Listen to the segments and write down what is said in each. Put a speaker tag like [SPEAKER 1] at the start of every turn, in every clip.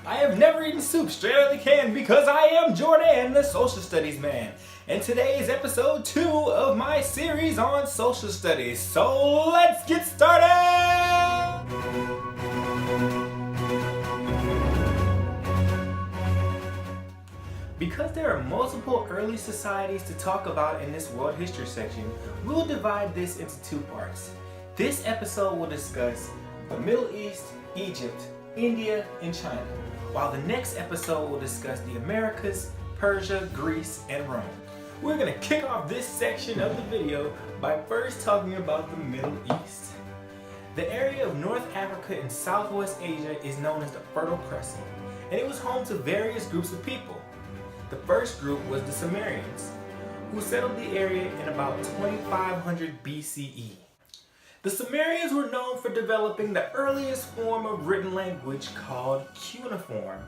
[SPEAKER 1] I have never eaten soup straight out of the can because I am Jor'DAN, the social studies man. And today is episode 2 of my series on social studies. So let's get started! Because there are multiple early societies to talk about in this world history section, we will divide this into 2 parts. This episode will discuss the Middle East, Egypt, India, and China, while the next episode will discuss the Americas, Persia, Greece, and Rome. We're going to kick off this section of the video by first talking about the Middle East. The area of North Africa and Southwest Asia is known as the Fertile Crescent, and it was home to various groups of people. The first group was the Sumerians, who settled the area in about 2500 BCE. The Sumerians were known for developing the earliest form of written language called cuneiform,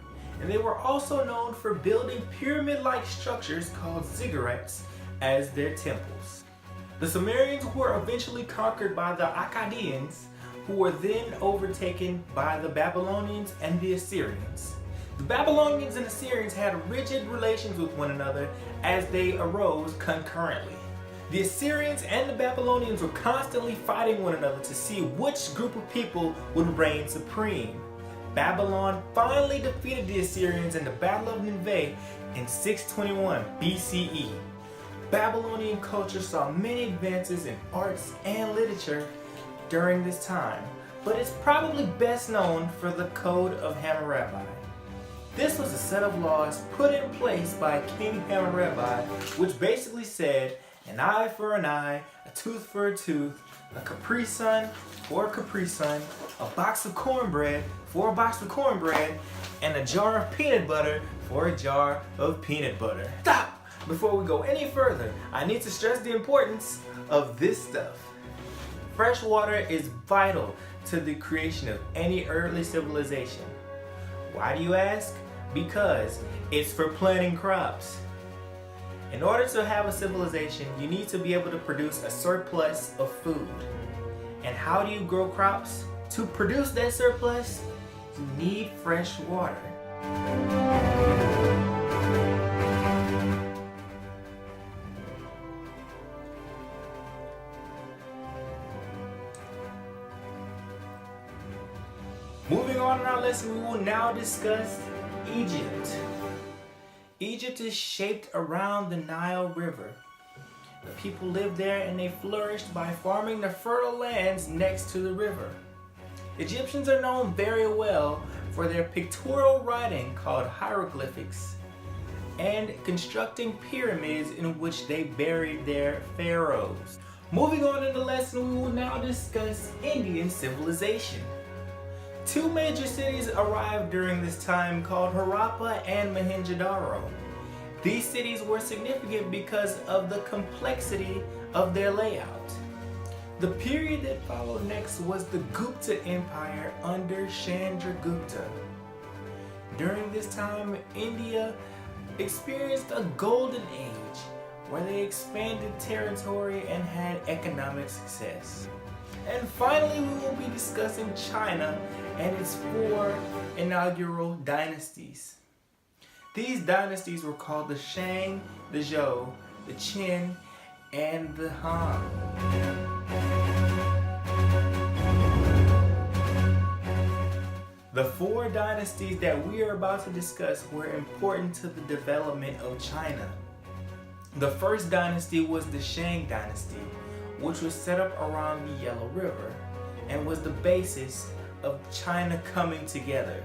[SPEAKER 1] and they were also known for building pyramid-like structures called ziggurats as their temples. The Sumerians were eventually conquered by the Akkadians, who were then overtaken by the Babylonians and the Assyrians. The Babylonians and Assyrians had rigid relations with one another as they arose concurrently. The Assyrians and the Babylonians were constantly fighting one another to see which group of people would reign supreme. Babylon finally defeated the Assyrians in the Battle of Nineveh in 621 BCE. Babylonian culture saw many advances in arts and literature during this time, but it's probably best known for the Code of Hammurabi. This was a set of laws put in place by King Hammurabi, which basically said an eye for an eye, a tooth for a tooth, a Capri Sun for a Capri Sun, a box of cornbread for a box of cornbread, and a jar of peanut butter for a jar of peanut butter. Stop! Before we go any further, I need to stress the importance of this stuff. Fresh water is vital to the creation of any early civilization. Why do you ask? Because it's for planting crops. In order to have a civilization, you need to be able to produce a surplus of food. And how do you grow crops? To produce that surplus, you need fresh water. Moving on in our lesson, we will now discuss Egypt. Egypt is shaped around the Nile River. The people lived there and they flourished by farming the fertile lands next to the river. Egyptians are known very well for their pictorial writing called hieroglyphics and constructing pyramids in which they buried their pharaohs. Moving on in the lesson, we will now discuss Indian civilization. 2 major cities arrived during this time called Harappa and Mohenjo-daro. These cities were significant because of the complexity of their layout. The period that followed next was the Gupta Empire under Chandragupta. During this time, India experienced a golden age where they expanded territory and had economic success. And finally, we will be discussing China and its 4 inaugural dynasties. These dynasties were called the Shang, the Zhou, the Qin, and the Han. The 4 dynasties that we are about to discuss were important to the development of China. The first dynasty was the Shang dynasty, which was set up around the Yellow River and was the basis of China coming together.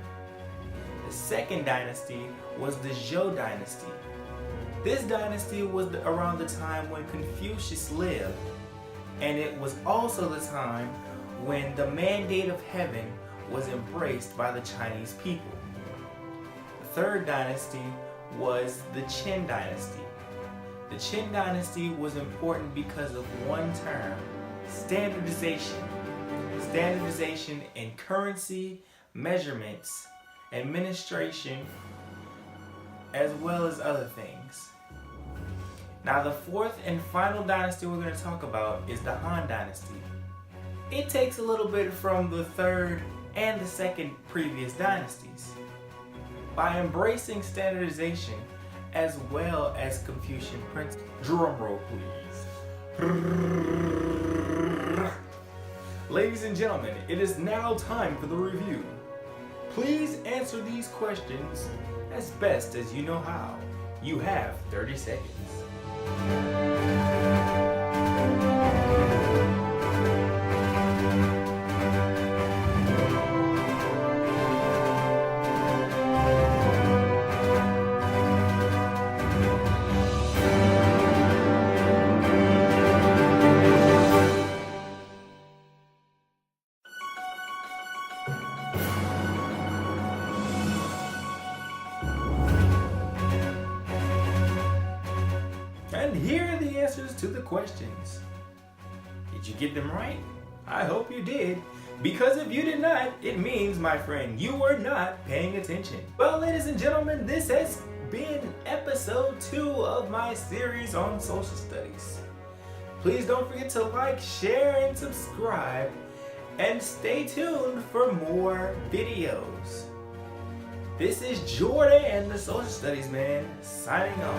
[SPEAKER 1] The second dynasty was the Zhou dynasty. This dynasty was around the time when Confucius lived, and it was also the time when the mandate of heaven was embraced by the Chinese people. The third dynasty was the Qin dynasty. The Qin dynasty was important because of one term: standardization. Standardization in currency, measurements, administration, as well as other things. Now the 4th and final dynasty we're going to talk about is the Han dynasty. It takes a little bit from the 3rd and the 2nd previous dynasties. by embracing standardization as well as Confucian principles. Drum roll, please. Ladies and gentlemen, it is now time for the review. Please answer these questions as best as you know how. You have 30 seconds. And here are the answers to the questions. Did you get them right? I hope you did. Because if you did not, it means, my friend, you were not paying attention. Well, ladies and gentlemen, this has been episode 2 of my series on social studies. Please don't forget to like, share, and subscribe. And stay tuned for more videos. This is Jor'DAN, the social studies man, signing off.